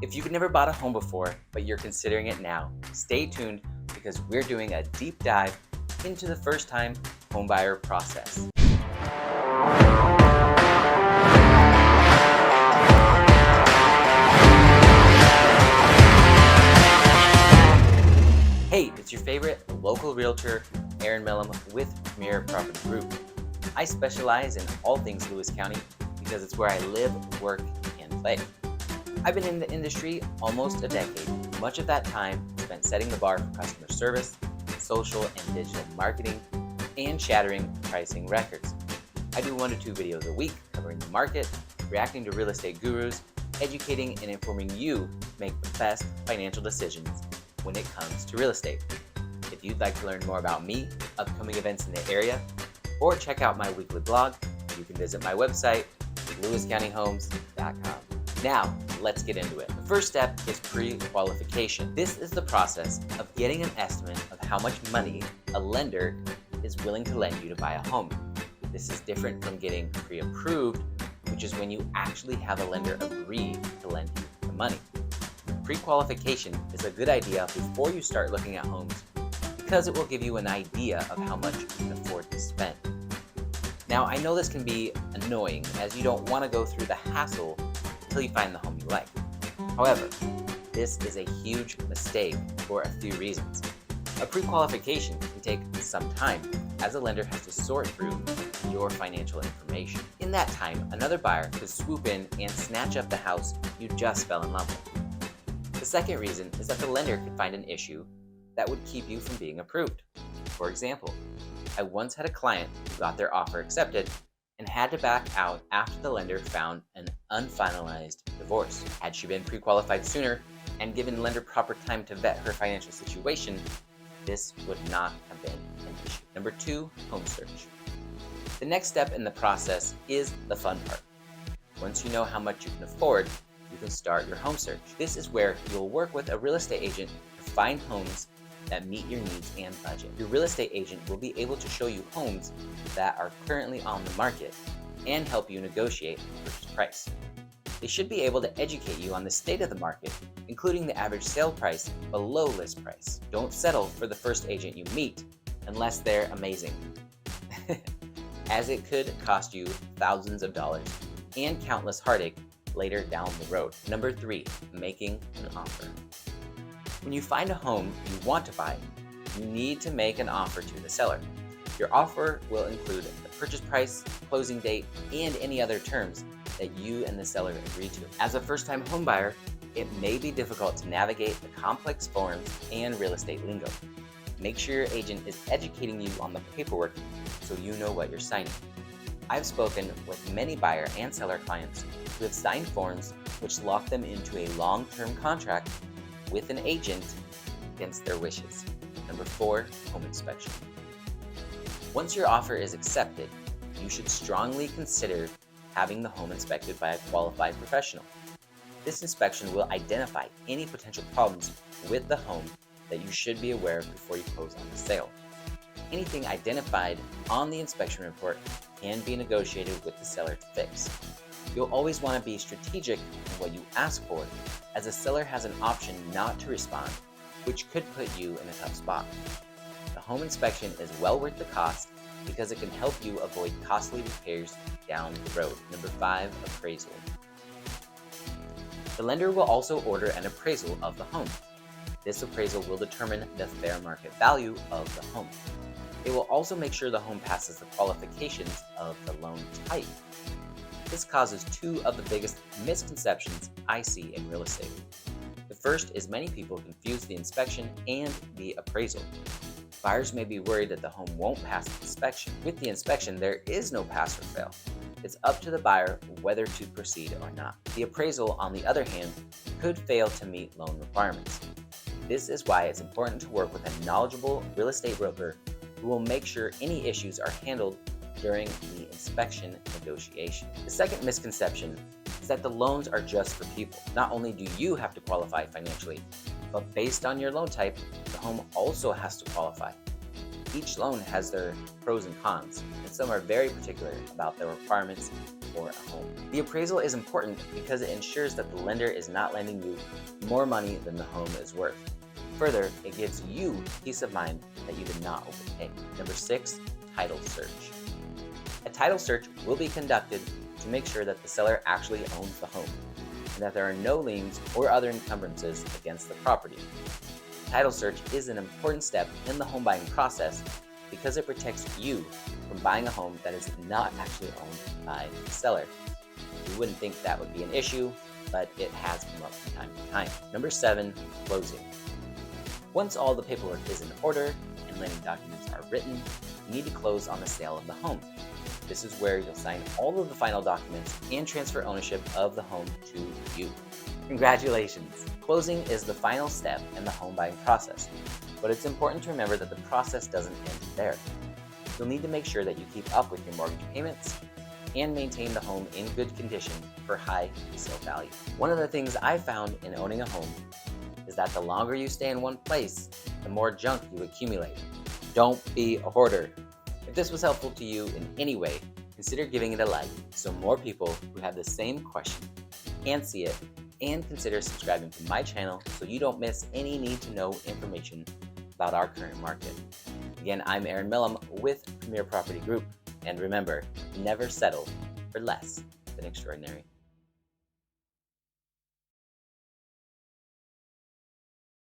If you've never bought a home before, but you're considering it now, stay tuned because we're doing a deep dive into the first-time homebuyer process. Hey, it's your favorite local realtor, Eren Millam with Premier Property Group. I specialize in all things Lewis County because it's where I live, work, and play. I've been in the industry almost a decade, much of that time spent setting the bar for customer service, social and digital marketing, and shattering pricing records. I do 1 to 2 videos a week covering the market, reacting to real estate gurus, educating and informing you to make the best financial decisions when it comes to real estate. If you'd like to learn more about me, upcoming events in the area, or check out my weekly blog, you can visit my website, lewiscountyhomes.com. Now, let's get into it. The first step is pre-qualification. This is the process of getting an estimate of how much money a lender is willing to lend you to buy a home. This is different from getting pre-approved, which is when you actually have a lender agree to lend you the money. Pre-qualification is a good idea before you start looking at homes because it will give you an idea of how much you can afford to spend. Now, I know this can be annoying as you don't want to go through the hassle until you find the home you like. However, this is a huge mistake for a few reasons. A pre-qualification can take some time as a lender has to sort through your financial information. In that time, another buyer could swoop in and snatch up the house you just fell in love with. The second reason is that the lender could find an issue that would keep you from being approved. For example, I once had a client who got their offer accepted and had to back out after the lender found an unfinalized divorce. Had she been pre-qualified sooner and given the lender proper time to vet her financial situation, this would not have been an issue. Number 2, home search. The next step in the process is the fun part. Once you know how much you can afford, you can start your home search. This is where you'll work with a real estate agent to find homes that meet your needs and budget. Your real estate agent will be able to show you homes that are currently on the market and help you negotiate the purchase price. They should be able to educate you on the state of the market, including the average sale price below list price. Don't settle for the first agent you meet unless they're amazing, as it could cost you thousands of dollars and countless heartache later down the road. Number 3, making an offer. When you find a home you want to buy, you need to make an offer to the seller. Your offer will include the purchase price, closing date, and any other terms that you and the seller agree to. As a first-time homebuyer, it may be difficult to navigate the complex forms and real estate lingo. Make sure your agent is educating you on the paperwork so you know what you're signing. I've spoken with many buyer and seller clients who have signed forms which lock them into a long-term contract with an agent against their wishes. Number 4, home inspection. Once your offer is accepted, you should strongly consider having the home inspected by a qualified professional. This inspection will identify any potential problems with the home that you should be aware of before you close on the sale. Anything identified on the inspection report can be negotiated with the seller to fix. You'll always want to be strategic in what you ask for, as a seller has an option not to respond, which could put you in a tough spot. The home inspection is well worth the cost because it can help you avoid costly repairs down the road. Number 5, appraisal. The lender will also order an appraisal of the home. This appraisal will determine the fair market value of the home. It will also make sure the home passes the qualifications of the loan type. This causes 2 of the biggest misconceptions I see in real estate. The first is many people confuse the inspection and the appraisal. Buyers may be worried that the home won't pass the inspection. With the inspection, there is no pass or fail. It's up to the buyer whether to proceed or not. The appraisal, on the other hand, could fail to meet loan requirements. This is why it's important to work with a knowledgeable real estate broker who will make sure any issues are handled during the inspection negotiation. The second misconception is that the loans are just for people. Not only do you have to qualify financially, but based on your loan type, the home also has to qualify. Each loan has their pros and cons, and some are very particular about their requirements for a home. The appraisal is important because it ensures that the lender is not lending you more money than the home is worth. Further, it gives you peace of mind that you did not overpay. Number 6, title search. A title search will be conducted to make sure that the seller actually owns the home and that there are no liens or other encumbrances against the property. Title search is an important step in the home buying process because it protects you from buying a home that is not actually owned by the seller. You wouldn't think that would be an issue, but it has come up from time to time. Number 7, closing. Once all the paperwork is in order and lending documents are written, you need to close on the sale of the home. This is where you'll sign all of the final documents and transfer ownership of the home to you. Congratulations! Closing is the final step in the home buying process, but it's important to remember that the process doesn't end there. You'll need to make sure that you keep up with your mortgage payments and maintain the home in good condition for high resale value. One of the things I found in owning a home is that the longer you stay in one place, the more junk you accumulate. Don't be a hoarder. If this was helpful to you in any way, consider giving it a like so more people who have the same question can see it, and consider subscribing to my channel so you don't miss any need-to-know information about our current market. Again, I'm Eren Millam with Premier Property Group, and remember, never settle for less than extraordinary.